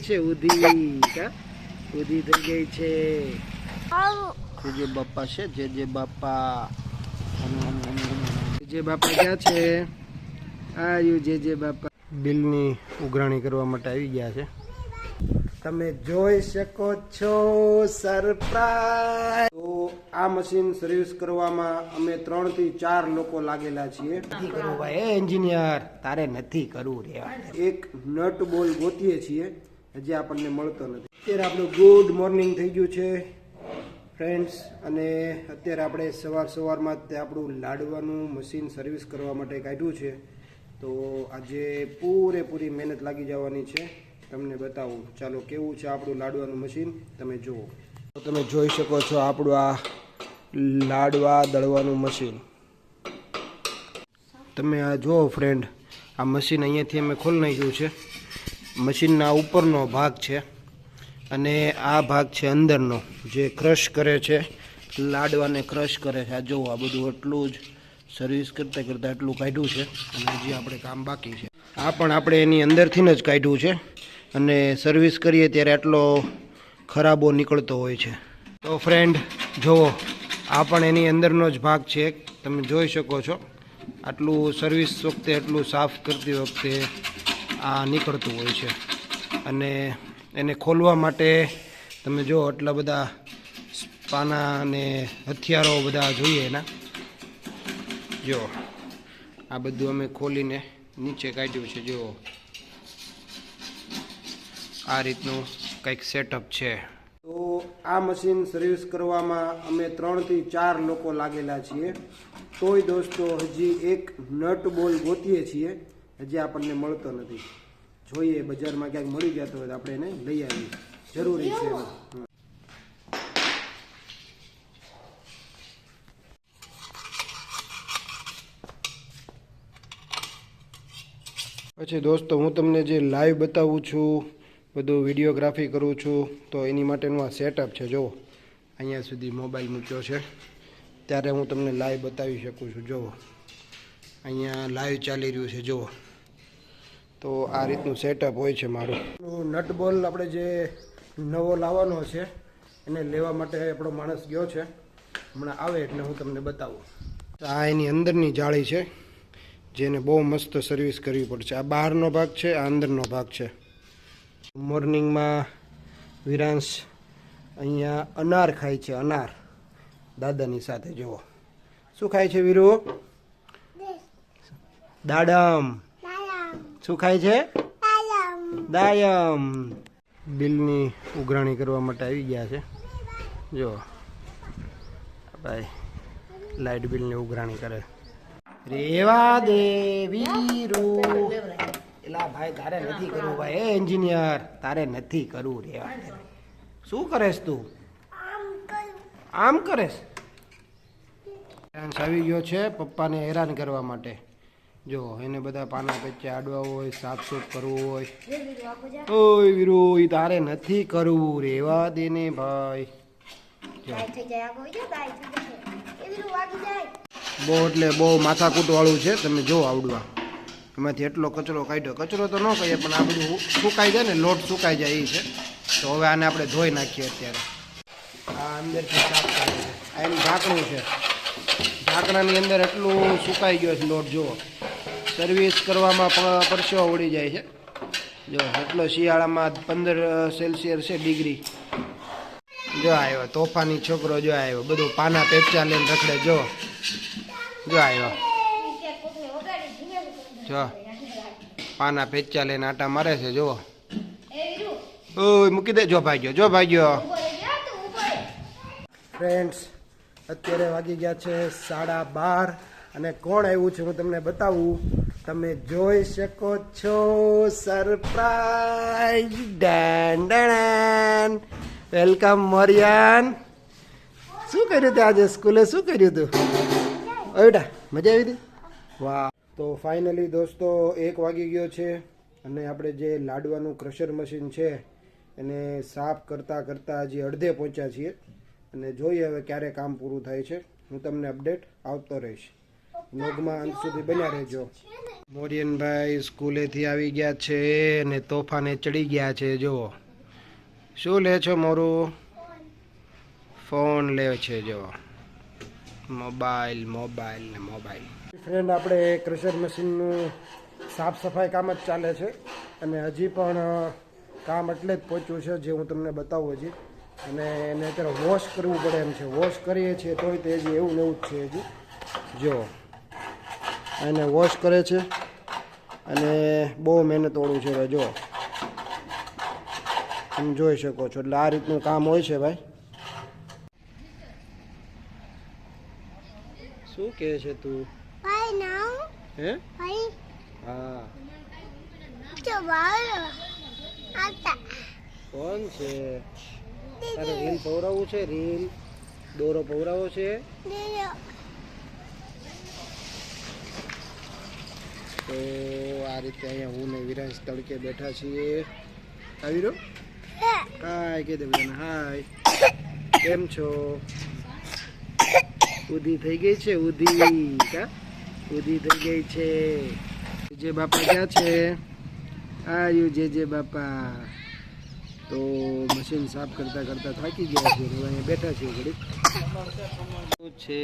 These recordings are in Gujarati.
છે ઉધી કા ઉધી થઈ ગઈ છે જે બાપા છે જે બાપા જે બાપા ક્યાં છે આયુ જે બાપા બિલની ઉઘરાણી કરવા માટે આવી ગયા છે તમે જોઈ શકો છો સરપ્રાઈઝ તો આ મશીન સર્વિસ કરવામાં અમે 3 થી 4 લોકો લાગેલા છીએ નથી કરવું ભાઈ એન્જિનિયર તારે નથી કરવું રે એક નટ બોલ ગોતીએ છીએ હજી આપણને મળતો નથી અત્યારે આપણું ગુડ મોર્નિંગ થઈ ગયું છે ફ્રેન્ડ્સ અને અત્યારે આપણે સવારમાં તે આપણું લાડવાનું મશીન સર્વિસ કરવા માટે કાઢ્યું છે તો આજે પૂરેપૂરી મહેનત લાગી જવાની છે તમને બતાવું ચાલો કેવું છે આપણું લાડવાનું મશીન તમે જુઓ તો તમે જોઈ શકો છો આપણું આ લાડવા દળવાનું મશીન તમે આ જુઓ ફ્રેન્ડ આ મશીન અહીંયાથી અમે ખોલી નાખ્યું છે મશીનના ઉપરનો ભાગ છે અને આ ભાગ છે અંદરનો જે ક્રશ કરે છે લાડવાને ક્રશ કરે છે આ જુઓ આ બધું એટલું જ સર્વિસ કરતાં કરતાં એટલું કાઢ્યું છે અને હજી આપણે કામ બાકી છે આ પણ આપણે એની અંદરથી જ કાઢ્યું છે અને સર્વિસ કરીએ ત્યારે આટલો ખરાબો નીકળતો હોય છે તો ફ્રેન્ડ જુઓ આ પણ એની અંદરનો જ ભાગ છે તમે જોઈ શકો છો આટલું સર્વિસ વખતે એટલું સાફ કરતી વખતે આ નીકળતું હોય છે અને એને ખોલવા માટે તમે જો આટલા બધા પાના અને હથિયારો બધા જોઈએ એના જો આ બધું અમે ખોલીને નીચે કાઢ્યું છે જો આ રીતનું કંઈક સેટઅપ છે તો આ મશીન સર્વિસ કરવામાં અમે 3 થી 4 લોકો લાગેલા છીએ તોય દોસ્તો હજી એક નટ બોલ ગોતીએ છીએ હજી આપણને મળતો નથી જોઈએ બજારમાં ક્યાંક મળી જતો હોય તો આપણે એને લઈ આવીએ જરૂરી છે પછી દોસ્તો હું તમને જે લાઈવ બતાવું છું બધું વિડીયોગ્રાફી કરું છું તો એની માટેનું આ સેટઅપ છે જુઓ અહીંયા સુધી મોબાઈલ મૂક્યો છે ત્યારે હું તમને લાઈવ બતાવી શકું છું જુઓ અહીંયા લાઈવ ચાલી રહ્યું છે જુઓ તો આ રીતનું સેટઅપ હોય છે મારું નટ બોલ આપણે જે નવો લાવવાનો છે એને લેવા માટે આપણો માણસ ગયો છે હમણાં આવે એટલે હું તમને બતાવું આ એની અંદરની જાળી છે જેને બહુ મસ્ત સર્વિસ કરવી પડશે આ બહારનો ભાગ છે આ અંદરનો ભાગ છે મોર્નિંગમાં વિરાંશ અહીંયા અનાર ખાય છે અનાર દાદાની સાથે જુઓ શું ખાય છે વીરુ દાડમ શું ખાય છે દાયમ બિલની ઉઘરાણી કરવા માટે આવી ગયા છે જો ભાઈ લાઇટ બિલની ઉઘરાણી કરે રેવા દે વીરુ એલા ભાઈ તારે નથી કરવું ભાઈ એન્જિનિયર તારે નથી કરવું રેવા દે શું કરેશ તું આમ કરેશ આવી ગયો છે પપ્પાને હેરાન કરવા માટે જો એને બધા પાના પેચે આડવા હોય સાફ સૂફ કરવું હોય ઓય વીરુ તારે નથી કરવું રેવા દે ને ભાઈ બહુ એટલે બહુ માથાકૂટ વાળું છે તમે જો આવડવા એમાંથી એટલો કચરો કાઢ્યો કચરો તો ન કહીએ પણ આ બધું સુકાઈ જાય ને લોટ સુકાઈ જાય એ છે તો હવે આને આપણે ધોઈ નાખીએ અત્યારે આ અંદરથી સાફ કરે છે આ એનું ઢાંકણું છે ઢાંકણાની અંદર એટલું સુકાઈ ગયો છે લોટ જુઓ સર્વિસ કરવામાં પણ પરસેવો ઉડી જાય છે જો એટલો શિયાળામાં 15 સેલ્સિયસ છે ડિગ્રી જો આવ્યો તોફાની છોકરો જો આવ્યો બધું પાના પેચા લઈને રખડે જો આવ્યો જો પાના પેચા લઈને આટા મારે છે જુઓ ઓય મૂકી દે જો ભાગ્યો ફ્રેન્ડ્સ અત્યારે વાગી ગયા છે 12:30 અને કોણ આવ્યું છે હું તમને બતાવું તમે જોઈ શકો છો સરપ્રાઈઝ ડન વેલકમ મોરિયાન શું કર્યું તે આજે સ્કૂલે શું કર્યું તું બેટા મજા આવી હતી વાહ તો ફાઇનલી દોસ્તો 1 વાગી ગયો છે અને આપણે જે લાડવાનું ક્રશર મશીન છે એને સાફ કરતાં હજી અડધે પહોંચ્યા છીએ અને જોઈએ હવે ક્યારે કામ પૂરું થાય છે હું તમને અપડેટ આવતો રહીશ વ્લોગમાં અંત સુધી બન્યા રહેજો. મોરિયનભાઈ સ્કૂલેથી આવી ગયા છે ને તોફાને ચડી ગયા છે. જુઓ શું લે છો મોરું? ફોન લે છે. જો મોબાઈલ મોબાઈલ ને મોબાઈલ. ફ્રેન્ડ આપણે ક્રશર મશીનનું સાફ સફાઈ કામ જ ચાલે છે અને હજી પણ કામ એટલે જ પહોંચ્યું છે જે હું તમને બતાવું હજી. અને એને અત્યારે વોશ કરવું પડે એમ છે. વોશ કરીએ છીએ તોય તે હજી એવું ને એવું જ છે હજી. જો એને વોશ કરે છે અને બહુ મહેનતવાળું છે ભાઈ. જો તમે જોઈ શકો છો. એટલે આ રીતનું કામ હોય છે ભાઈ. શું કહે છે તું? હે? હા. કોણ છે? તારે રીલ પવરાવવું છે? રીલ દોરો પવરાવો છે? તો આ રીતે અહીંયા હું ને વિરાંશ તડકે બેઠા છીએ. આવી રહ્યો? હાય કે દે બધાને હાય. કેમ છો? ઉધી થઈ ગઈ છે? ઉધી કા ઉધી થઈ ગઈ છે. જે બાપા ક્યાં છે? આયુ જે બાપા. તો મશીન સાફ કરતા કરતા થાકી ગયા છે. અહીંયા બેઠા છીએ ઘડીક. છે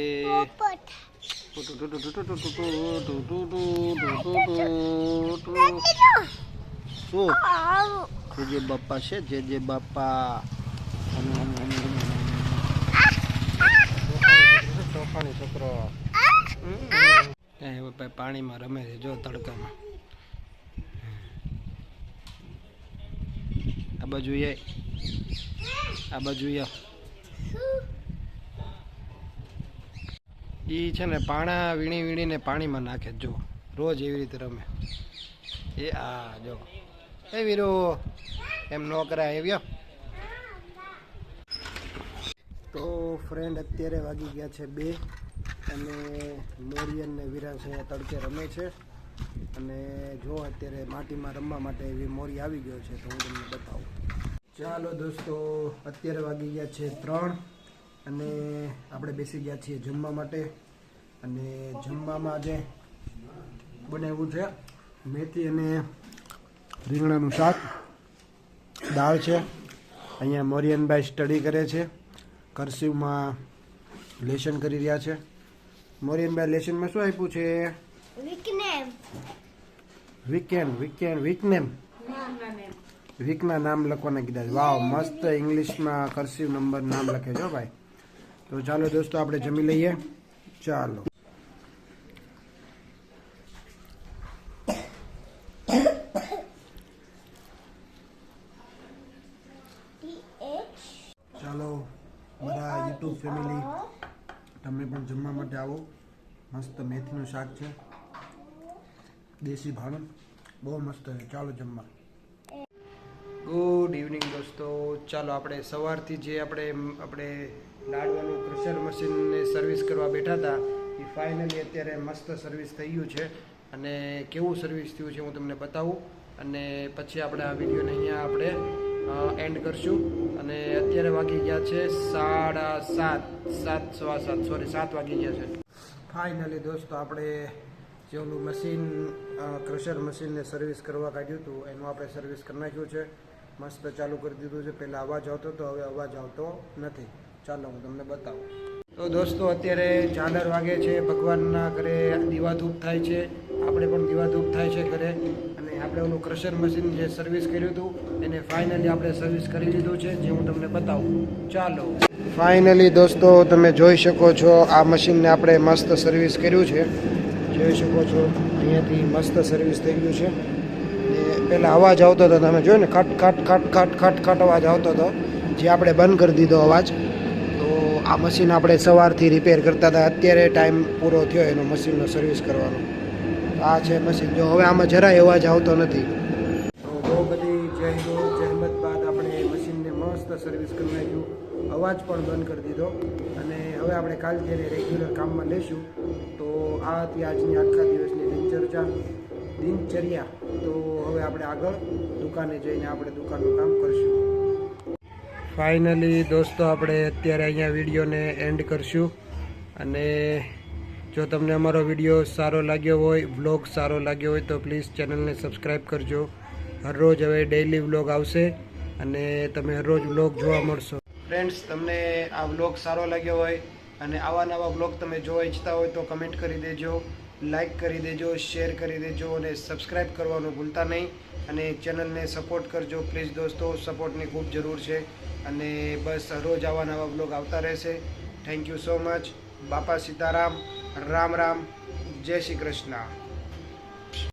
શું જે બાપા છે? જે બાપા તોફાની છોકરો પાણીમાં રમે છે. જો તડકામાં. આ બાજુ આ બાજુ ઈ છે ને પાણા વીણી વીણીને પાણીમાં નાખે. જો રોજ એવી રીતે રમે. એ આ જો એ વીરો એમ ન કરાય. આવ્યો તો ફ્રેન્ડ અત્યારે વાગી ગયા છે 2 અને મોરિયન ને વિરાંશ તડકે રમે છે. અને જો અત્યારે માટીમાં રમવા માટે એવી મોરી આવી ગયો છે તો હું તમને બતાવું. ચાલો દોસ્તો અત્યારે વાગી ગયા છે 3 અને આપણે બેસી ગયા છીએ જમવા માટે. અને જમવામાં આજે બનાવ્યું છે મેથી અને રીંગણાનું શાક, દાળ છે. અહીંયા મોરિયનભાઈ સ્ટડી કરે છે. કર્સિવમાં લેસન કરી રહ્યા છે. મોરિયનભાઈ લેસનમાં શું આપ્યું છે? વીકના નામ લખવાના કીધા. વાવ મસ્ત ઇંગ્લિશમાં કર્સિવ નંબર નામ લખે છો ભાઈ. તો ચાલો દોસ્તો આપણે જમી લઈએ. ચાલો ચાલો બધા યુટ્યુબ ફેમિલી તમે પણ જમવા માટે આવો. મસ્ત મેથીનું શાક છે, દેશી ભાણું, બહુ મસ્ત છે. ચાલો જમવા. ગુડ ઇવનિંગ દોસ્તો. ચાલો આપણે સવારથી જે આપણે લાડવાનું ક્રશર મશીનને સર્વિસ કરવા બેઠા હતા એ ફાઇનલી અત્યારે મસ્ત સર્વિસ થઈ ગયું છે. અને કેવું સર્વિસ થયું છે હું તમને બતાવું અને પછી આપણે આ વિડીયોને અહીંયા આપણે એન્ડ કરશું. અને અત્યારે વાગી ગયા છે 7 વાગી ગયા છે. ફાઇનલી દોસ્તો આપણે જે ઓલું મશીન ક્રશર મશીનને સર્વિસ કરવા કાઢ્યું હતું એનું આપણે સર્વિસ કરી નાખ્યું છે. મસ્ત ચાલુ કરી દીધું છે. પહેલાં અવાજ આવતો હતો, હવે અવાજ આવતો નથી. ચાલો હું તમને બતાવું. તો દોસ્તો અત્યારે 4 વાગે છે. ભગવાનના ઘરે દીવાધૂપ થાય છે. આપણે પણ દીવાધૂપ થાય છે ઘરે. અને આપણે ઓલું ક્રશર મશીન જે સર્વિસ કર્યું હતું એને ફાઇનલી આપણે સર્વિસ કરી લીધું છે જે હું તમને બતાવું. ચાલો ફાઇનલી દોસ્તો તમે જોઈ શકો છો આ મશીનને આપણે મસ્ત સર્વિસ કર્યું છે. જોઈ શકો છો અહીંયાથી મસ્ત સર્વિસ થઈ ગયું છે. પહેલાં અવાજ આવતો હતો, તમે જોયું ને, ખટ ખટ ખટ ખટ ખટ ખટ અવાજ આવતો હતો જે આપણે બંધ કરી દીધો અવાજ. તો આ મશીન આપણે સવારથી રિપેર કરતા હતા. અત્યારે ટાઈમ પૂરો થયો એનો મશીનનો સર્વિસ કરવાનો. આ છે મશીન. જો હવે આમાં જરાય અવાજ આવતો નથી. તો બહુ બધી જહેમત બાદ આપણે મશીનને મસ્ત સર્વિસ કરી નાખ્યું. અવાજ પણ બંધ કરી દીધો. અને હવે આપણે કાલથી એને રેગ્યુલર કામમાં લઈશું. તો આ હતી આજની આખા દિવસની દિનચર્યા. તો હવે આપણે આગળ દુકાને જઈને આપણે દુકાનનું કામ કરશું. ફાઇનલી દોસ્તો આપણે અત્યારે અહીંયા વિડીયોને એન્ડ કરશું. અને જો તમને અમારો વિડીયો સારો લાગ્યો હોય, વ્લોગ સારો લાગ્યો હોય તો પ્લીઝ ચેનલને સબસ્ક્રાઈબ કરજો. હરરોજ હવે ડેઈલી વ્લોગ આવશે અને તમે હરરોજ વ્લોગ જોવા મળશો. ફ્રેન્ડ્સ, તમને આ વ્લોગ સારો લાગ્યો હોય અને આવા નવા વ્લોગ તમે જોવા ઈચ્છતા હોય તો કમેન્ટ કરી દેજો, લાઈક કરી દેજો, શેર કરી દેજો અને સબસ્ક્રાઈબ કરવાનું ભૂલતા નહીં. અને ચેનલને સપોર્ટ કરજો પ્લીઝ દોસ્તો, સપોર્ટની ખૂબ જરૂર છે. અને બસ રોજ આવા નવા બ્લોગ આવતા રહેશે. Thank you so much. બાપા સીતારામ, રામ રામ, જય શ્રી કૃષ્ણ.